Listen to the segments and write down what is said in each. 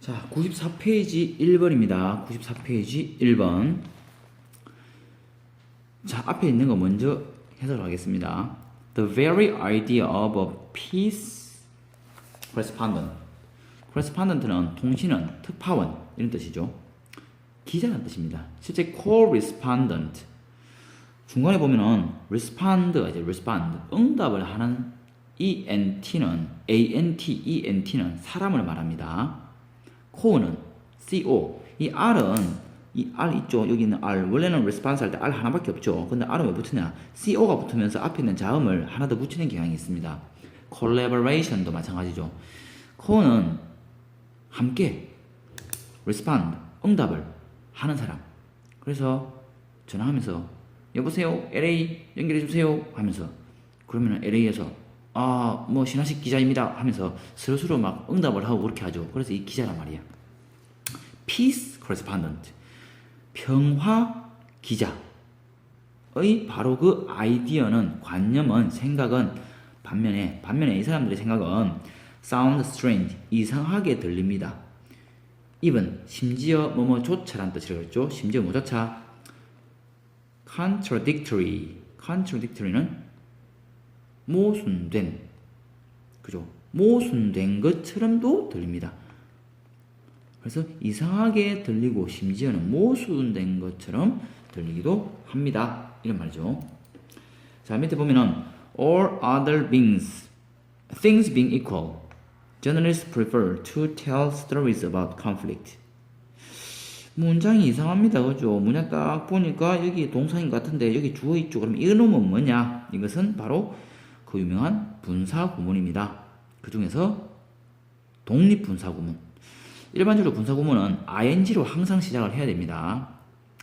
자, 94페이지 1번입니다. 94페이지 1번. 자, 앞에 있는 거 먼저 해석을 하겠습니다. The very idea of a peace correspondent. correspondent는 통신원, 특파원 이런 뜻이죠. 기자라는 뜻입니다. 실제 correspondent 중간에 보면은 respond가 이제 respond 응답을 하는 ENT는 사람을 말합니다. co는 CO 이 R은 이 R 있죠. 여기 있는 R 원래는 response 할 때 R 하나밖에 없죠. 근데 R은 왜 붙으냐? CO가 붙으면서 앞에 있는 자음을 하나 더 붙이는 경향이 있습니다. collaboration도 마찬가지죠. co는 함께 respond 응답을 하는 사람. 그래서 전화하면서 여보세요 LA 연결해주세요 하면서 그러면 LA에서 뭐 신하식 기자입니다 하면서 스스로 막 응답을 하고 그렇게 하죠. 그래서 이 기자란 말이야. Peace correspondent 평화 기자의 바로 그 아이디어는 관념은 생각은 반면에 이 사람들의 생각은 sound strange 이상하게 들립니다. even 심지어 뭐뭐조차란 뜻이라고 했죠. 심지어 뭐조차 contradictory는 모순된 그죠? 모순된 것처럼도 들립니다. 그래서 이상하게 들리고 심지어는 모순된 것처럼 들리기도 합니다. 이런 말이죠. 자, 밑에 보면은 all other things being equal, journalists prefer to tell stories about conflict. 문장이 이상합니다. 그죠? 문장 딱 보니까 여기 동사인 것 같은데 여기 주어 있죠. 그럼 이 놈은 뭐냐? 이것은 바로 그 유명한 분사구문입니다. 그 중에서 독립분사구문. 일반적으로 분사구문은 ing로 항상 시작을 해야 됩니다.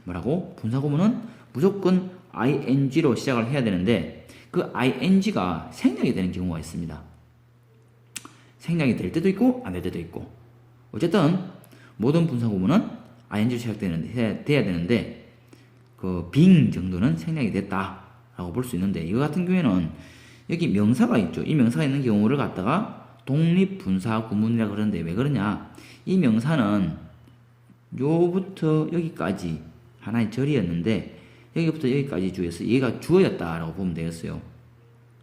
뭐라고? 분사구문은 무조건 ing로 시작을 해야 되는데 그 ing가 생략이 되는 경우가 있습니다. 생략이 될 때도 있고 안 될 때도 있고 어쨌든 모든 분사구문은 ing로 시작돼야 되는데 그 being 정도는 생략이 됐다라고 볼 수 있는데 이거 같은 경우에는 여기 명사가 있죠. 이 명사가 있는 경우를 갖다가 독립분사구문이라고 그러는데 왜 그러냐? 이 명사는 요부터 여기까지 하나의 절이었는데 여기부터 여기까지 주어서 얘가 주어였다라고 보면 되겠어요.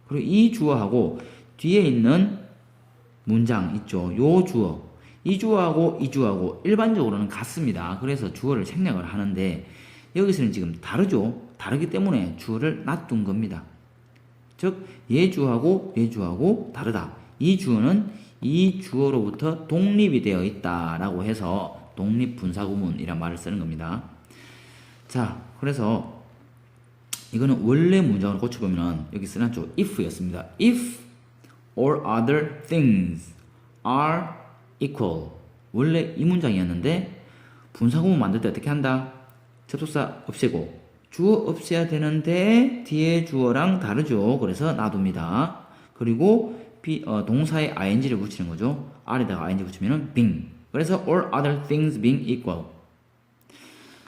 그리고 이 주어하고 뒤에 있는 문장 있죠. 요 주어 이 주어하고 이 주어하고 일반적으로는 같습니다. 그래서 주어를 생략을 하는데 여기서는 지금 다르죠. 다르기 때문에 주어를 놔둔 겁니다. 즉 얘 주어하고 얘 주어하고 다르다. 이 주어는 이 주어로부터 독립이 되어 있다라고 해서 독립분사구문이란 말을 쓰는 겁니다. 자, 그래서 이거는 원래 문장으로 고쳐보면 여기 쓰놨죠. if였습니다. if all other things are equal. 원래 이 문장이었는데 분사구문 만들 때 어떻게 한다? 접속사 없애고 주어 없애야 되는데 뒤에 주어랑 다르죠. 그래서 놔둡니다. 그리고 동사에 ing를 붙이는 거죠. R에다가 ing 붙이면은 being. 그래서 all other things being equal.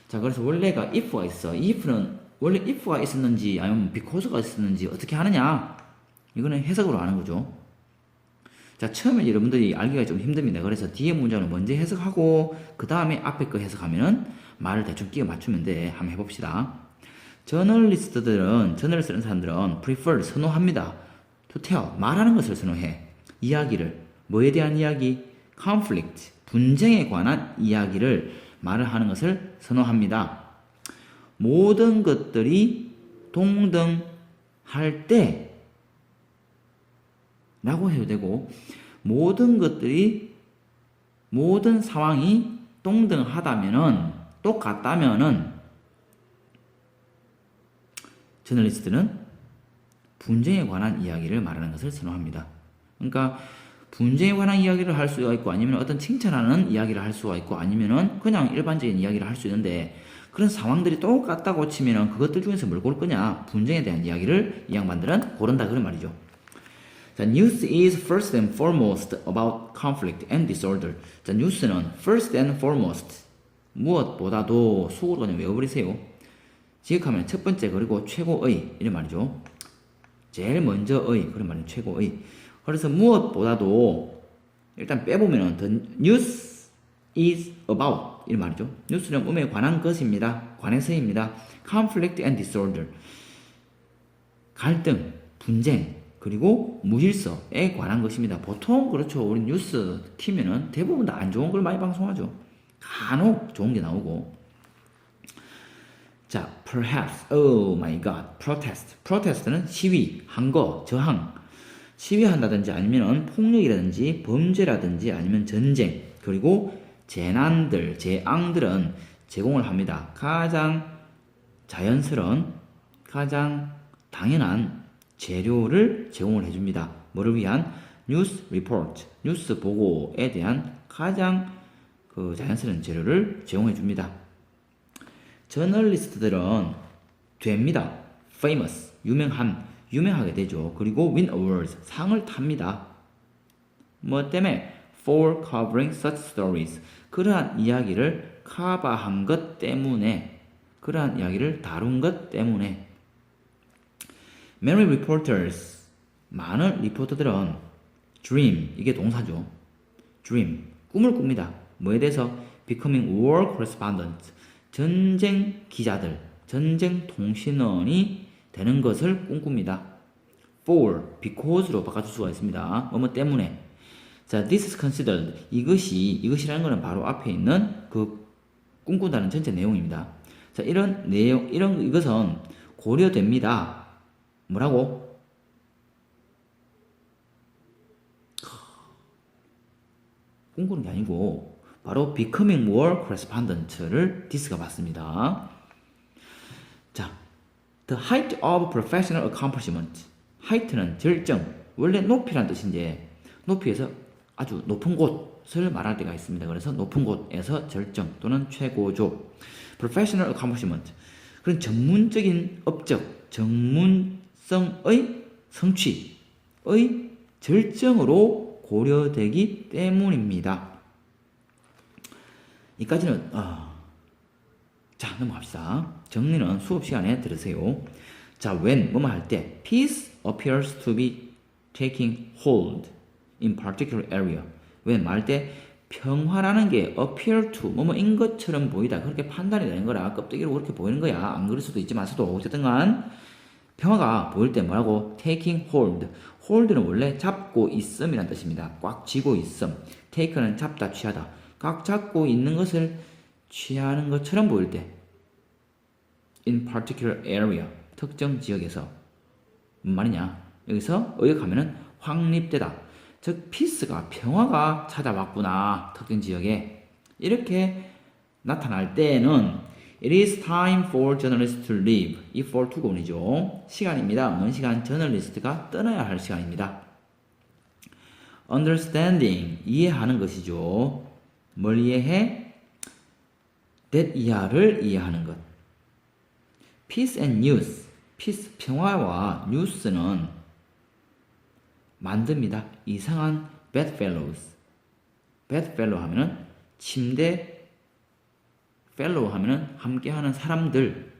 자, 그래서 원래가 if가 있어. 이 if는 원래 if가 있었는지 아니면 because가 있었는지 어떻게 하느냐? 이거는 해석으로 아는 거죠. 자, 처음에 여러분들이 알기가 좀 힘듭니다. 그래서 뒤에 문장을 먼저 해석하고 그 다음에 앞에 거 해석하면은 말을 대충 끼워 맞추면 돼. 한번 해봅시다. 저널리스트들은 저널을 쓰는 사람들은 prefer 선호합니다. to tell 말하는 것을 선호해. 이야기를 뭐에 대한 이야기? conflict 분쟁에 관한 이야기를 말을 하는 것을 선호합니다. 모든 것들이 동등할 때 라고 해도 되고 모든 상황이 동등하다면은 똑같다면은 저널리스트는 분쟁에 관한 이야기를 말하는 것을 선호합니다. 그러니까 분쟁에 관한 이야기를 할 수가 있고 아니면 어떤 칭찬하는 이야기를 할 수가 있고 아니면은 그냥 일반적인 이야기를 할 수 있는데 그런 상황들이 똑같다고 치면은 그것들 중에서 뭘 고를 거냐? 분쟁에 대한 이야기를 이 양반들은 고른다 그런 말이죠. 자, news is first and foremost about conflict and disorder. 자, 뉴스는 first and foremost 무엇보다도 속으로 그냥 외워버리세요. 지역하면 첫 번째 그리고 최고의 이런 말이죠. 제일 먼저의 그런 말이 최고의. 그래서 무엇보다도 일단 빼보면은 the news is about 이런 말이죠. 뉴스는 음에 관한 것입니다. 관해서입니다. conflict and disorder 갈등, 분쟁, 그리고 무질서에 관한 것입니다. 보통 그렇죠. 우리 뉴스 키면은 대부분 다 안 좋은 걸 많이 방송하죠. 간혹 좋은 게 나오고. 자, perhaps, oh my god, protest. protest는 시위, 항거, 저항. 시위한다든지 아니면 폭력이라든지 범죄라든지 아니면 전쟁, 그리고 재난들, 재앙들은 제공을 합니다. 가장 자연스러운, 가장 당연한 재료를 제공을 해줍니다. 뭐를 위한? 뉴스 리포트, 뉴스 보고에 대한 가장 그 자연스러운 재료를 제공해 줍니다. 저널리스트들은 됩니다. famous, 유명하게 되죠. 그리고 win awards, 상을 탑니다. 뭐 때문에? for covering such stories, 그러한 이야기를 커버한 것 때문에, 그러한 이야기를 다룬 것 때문에. Many reporters, 많은 리포터들은 dream, 이게 동사죠. dream, 꿈을 꿉니다. 뭐에 대해서? becoming war correspondents, 전쟁 기자들, 전쟁 통신원이 되는 것을 꿈꿉니다. for, because로 바꿔줄 수가 있습니다. 뭐뭐 때문에. 자, this is considered, 이것이라는 것은 바로 앞에 있는 그 꿈꾼다는 전체 내용입니다. 자, 이런 내용, 이것은 고려됩니다. 뭐라고? 꿈꾸는 게 아니고 바로 becoming war correspondent를 this가 맞습니다. 자, the height of professional accomplishment. height는 절정, 원래 높이란 뜻인데 높이에서 아주 높은 곳을 말할 때가 있습니다. 그래서 높은 곳에서 절정 또는 최고조. professional accomplishment. 그런 전문적인 업적, 전문성의 성취의 절정으로 고려되기 때문입니다. 이까지는 자, 넘어갑시다. 정리는 수업 시간에 들으세요. 자, when 뭐뭐 할 때 peace appears to be taking hold in particular area. when 말할 때 평화라는 게 appear to 뭐뭐인 것처럼 보이다, 그렇게 판단이 되는 거라. 껍데기로 그렇게 보이는 거야. 안 그럴 수도 있지만서도 어쨌든 간 평화가 보일 때 뭐라고? taking hold. hold는 원래 잡고 있음이란 뜻입니다. 꽉 쥐고 있음. take는 잡다, 취하다. 꽉 잡고 있는 것을 취하는 것처럼 보일 때 in particular area, 특정 지역에서. 뭔 말이냐? 여기서 의역하면은 확립되다. 즉 peace가 평화가 찾아왔구나, 특정 지역에. 이렇게 나타날 때는 it is time for journalists to leave. 이 for to가 오죠. 시간입니다. 어느 시간? 저널리스트가 떠나야 할 시간입니다. understanding, 이해하는 것이죠. 뭘 이해해? that 이하를 이해하는 것. peace and news, peace, 평화와 뉴스는 만듭니다. 이상한 bedfellows. bedfellow 하면은 침대, fellow 하면은 함께하는 사람들,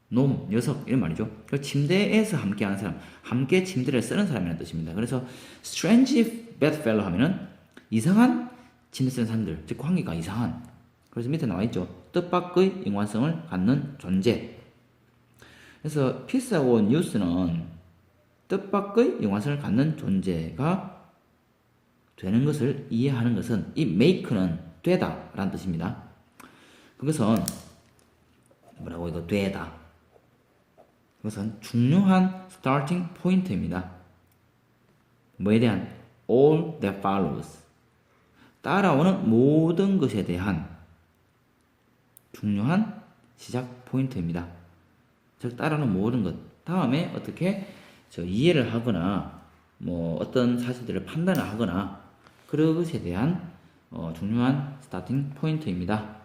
놈, 녀석 이런 말이죠. 그 침대에서 함께하는 사람, 함께 침대를 쓰는 사람이라는 뜻입니다. 그래서 strange bedfellow 하면은 이상한 침대 쓰는 사람들, 즉 관계가 이상한. 그래서 밑에 나와 있죠. 뜻밖의 인관성을 갖는 존재. 그래서 peace하고 news는 뜻밖의 인관성을 갖는 존재가 되는 것을 이해하는 것은, 이 make는 되다 라는 뜻입니다. 그것은 뭐라고? 이거 되다. 그것은 중요한 starting point입니다. 뭐에 대한? all that follows, 따라오는 모든 것에 대한 중요한 시작 포인트입니다. 즉 따라오는 모든 것 다음에 어떻게 이해를 하거나 뭐 어떤 사실들을 판단을 하거나 그런 것에 대한 중요한 스타팅 포인트입니다.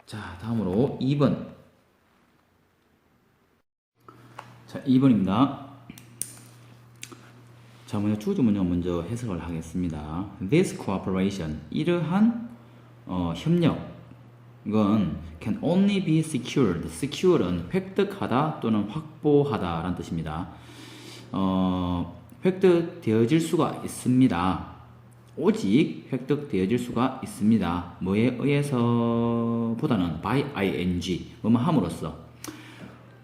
자, 다음으로 2번. 자, 2번입니다. 자, 먼저 주어진 문장 먼저 해석을 하겠습니다. This cooperation, 이러한 협력, 이건 can only be secured. secure은 획득하다 또는 확보하다 라는 뜻입니다. 획득되어질 수가 있습니다. 오직 획득되어질 수가 있습니다. 뭐에 의해서 보다는 by ing 뭐뭐 함으로써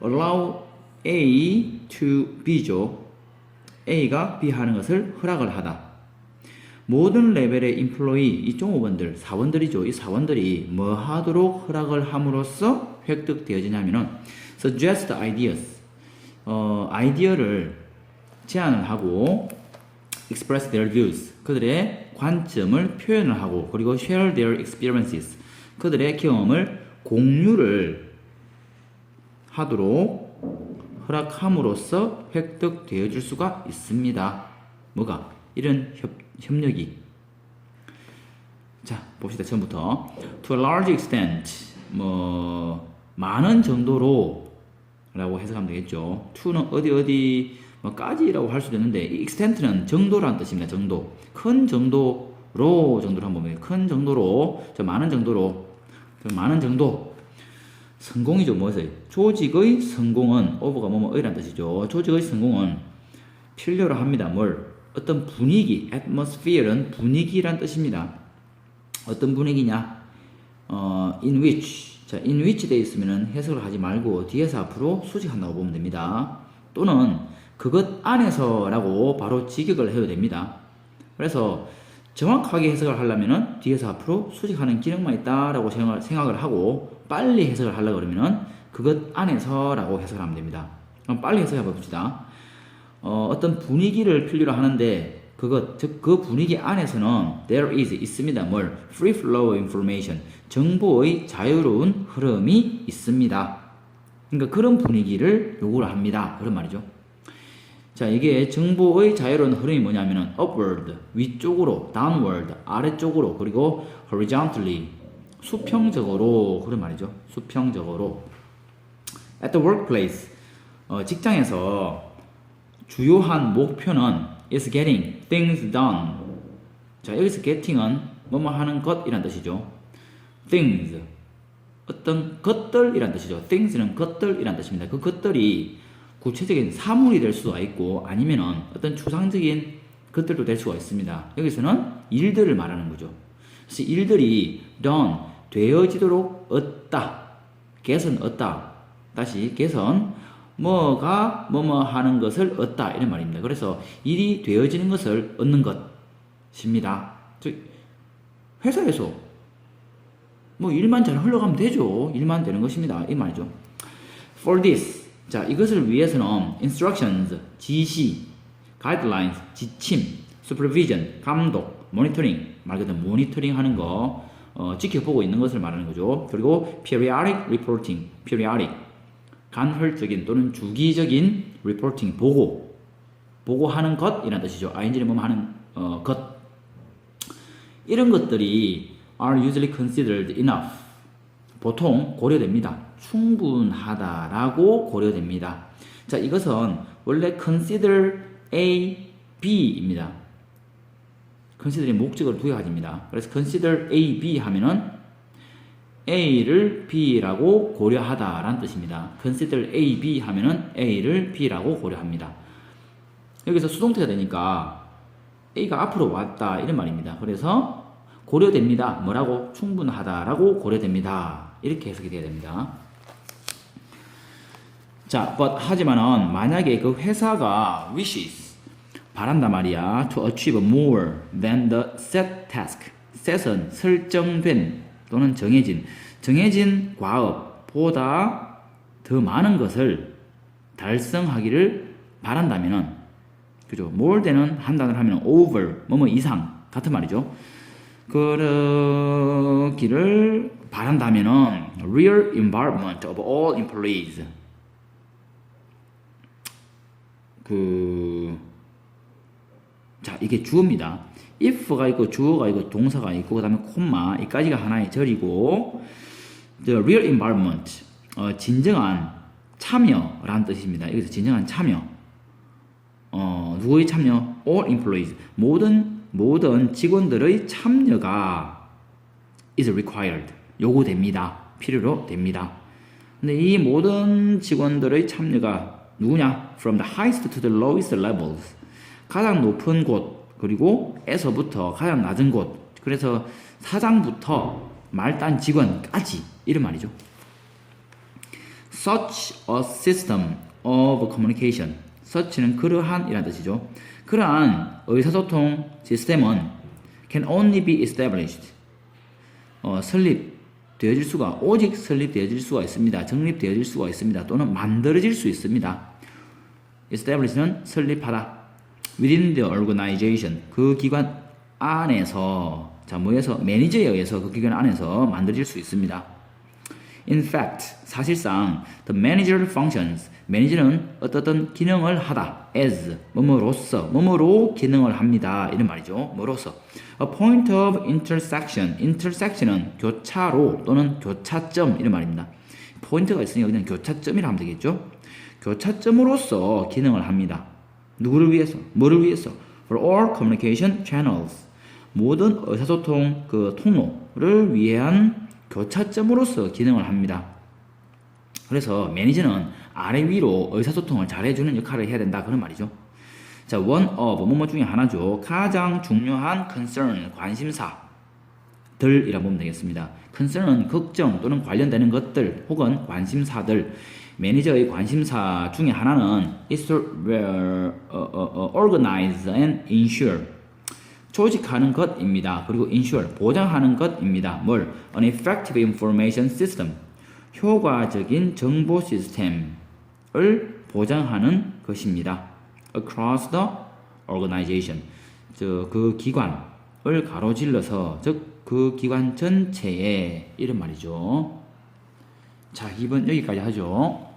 allow A to B죠. A가 B 하는 것을 허락을 하다. 모든 레벨의 employee 이 종업원들 사원들이죠. 이 사원들이 뭐 하도록 허락을 함으로써 획득되어지냐면은 suggest ideas 아이디어를 제안을 하고 express their views 그들의 관점을 표현을 하고 그리고 share their experiences 그들의 경험을 공유를 하도록 허락함으로써 획득되어질 수가 있습니다. 뭐가? 이런 협력이. 자, 봅시다. 처음부터. To a large extent, 많은 정도로 라고 해석하면 되겠죠. to는 어디, 까지라고 할 수도 있는데, 이 extent는 정도라는 뜻입니다. 정도. 큰 정도로, 정도로 한번 보면, 큰 정도로, 많은 정도로, 많은 정도. 성공이죠. 뭐였어요? 조직의 성공은, over가 뭐뭐의라는 뜻이죠. 조직의 성공은 필요로 합니다. 뭘? 어떤 분위기, atmosphere는 분위기란 뜻입니다. 어떤 분위기냐? in which. 자, in which 돼 있으면 해석을 하지 말고 뒤에서 앞으로 수식한다고 보면 됩니다. 또는 그것 안에서라고 바로 직역을 해도 됩니다. 그래서 정확하게 해석을 하려면은 뒤에서 앞으로 수식하는 기능만 있다라고 생각을 하고 빨리 해석을 하려고 그러면은 그것 안에서라고 해석을 하면 됩니다. 그럼 빨리 해석해 봅시다. 어떤 분위기를 필요로 하는데 즉 그 분위기 안에서는 there is 있습니다. 뭘? free flow information 정보의 자유로운 흐름이 있습니다. 그러니까 그런 분위기를 요구를 합니다. 그런 말이죠. 자, 이게 정보의 자유로운 흐름이 뭐냐면은 upward 위쪽으로, downward 아래쪽으로, 그리고 horizontally 수평적으로 그런 말이죠. 수평적으로. at the workplace 직장에서 주요한 목표는 is getting things done. 자, 여기서 getting은 뭐뭐 하는 것이란 뜻이죠. things 어떤 것들이란 뜻이죠. things는 것들이란 뜻입니다. 그 것들이 구체적인 사물이 될 수가 있고 아니면은 어떤 추상적인 것들도 될 수가 있습니다. 여기서는 일들을 말하는 거죠. 그래서 일들이 done 되어지도록 얻다. get은 얻다. 다시 get은 뭐가 뭐뭐 하는 것을 얻다 이런 말입니다. 그래서 일이 되어지는 것을 얻는 것입니다. 즉 회사에서 뭐 일만 잘 흘러가면 되죠. 일만 되는 것입니다. 이 말이죠. For this 자, 이것을 위해서는 instructions, 지시, guidelines, 지침, supervision, 감독, monitoring, 말 그대로 모니터링 하는 거, 지켜보고 있는 것을 말하는 거죠. 그리고 periodic reporting, periodic, 간헐적인 또는 주기적인 reporting, 보고하는 것이라는 뜻이죠. ing를 뭐뭐 하는 것. 이런 것들이 are usually considered enough. 보통 고려됩니다. 충분하다라고 고려됩니다. 자, 이것은 원래 consider A, B입니다. consider의 목적으로 두 가지입니다. 그래서 consider A, B 하면은 A를 B라고 고려하다라는 뜻입니다. consider A, B 하면은 A를 B라고 고려합니다. 여기서 수동태가 되니까 A가 앞으로 왔다 이런 말입니다. 그래서 고려됩니다. 뭐라고? 충분하다라고 고려됩니다. 이렇게 해석이 돼야 됩니다. 자, 하지만은 만약에 그 회사가 wishes 바란단 말이야. to achieve more than the set task. set은 설정된 또는 정해진 과업보다 더 많은 것을 달성하기를 바란다면은 그죠? more than은 한 단어를 하면 over 뭐뭐 이상 같은 말이죠. 그러기를 바란다면은 real involvement of all employees 자, 이게 주어입니다. if가 있고 주어가 있고 동사가 있고 그다음에 콤마 이까지가 하나의 절이고 the real involvement 진정한 참여라는 뜻입니다. 여기서 진정한 참여 누구의 참여? all employees 모든 직원들의 참여가 is required 요구됩니다. 필요로 됩니다. 근데 이 모든 직원들의 참여가 누구냐? From the highest to the lowest levels 가장 높은 곳 그리고 에서부터 가장 낮은 곳, 그래서 사장부터 말단 직원까지 이런 말이죠. Such a system of communication. such는 그러한 이라는 뜻이죠. 그러한 의사소통 시스템은 can only be established. 설립되어질 수가, 오직 설립되어질 수가 있습니다. 정립되어질 수가 있습니다. 또는 만들어질 수 있습니다. establish는 설립하다. within the organization. 그 기관 안에서, 자, 뭐에서? 매니저에 의해서 그 기관 안에서 만들어질 수 있습니다. In fact, 사실상 the manager functions. 매니저는 어떤 기능을 하다. as, 뭐뭐로서, 뭐뭐로 기능을 합니다. 이런 말이죠. 뭐로서. A point of intersection. intersection은 교차로 또는 교차점 이런 말입니다. 포인트가 있으니까 그냥 교차점이라 하면 되겠죠. 교차점으로서 기능을 합니다. 누구를 위해서? 뭐를 위해서? For all communication channels. 모든 의사소통 그 통로를 위한 교차점으로서 기능을 합니다. 그래서 매니저는 아래 위로 의사소통을 잘해주는 역할을 해야 된다. 그런 말이죠. 자, one of 뭐뭐 중에 하나죠. 가장 중요한 concern, 관심사들이라 보면 되겠습니다. concern은 걱정 또는 관련되는 것들 혹은 관심사들. 매니저의 관심사 중에 하나는 is to organize and ensure. 조직하는 것입니다. 그리고 ensure, 보장하는 것입니다. 뭘? An effective information system. 효과적인 정보 시스템을 보장하는 것입니다. Across the organization. 그 기관을 가로질러서, 즉 그 기관 전체에 이런 말이죠. 자, 2번 여기까지 하죠.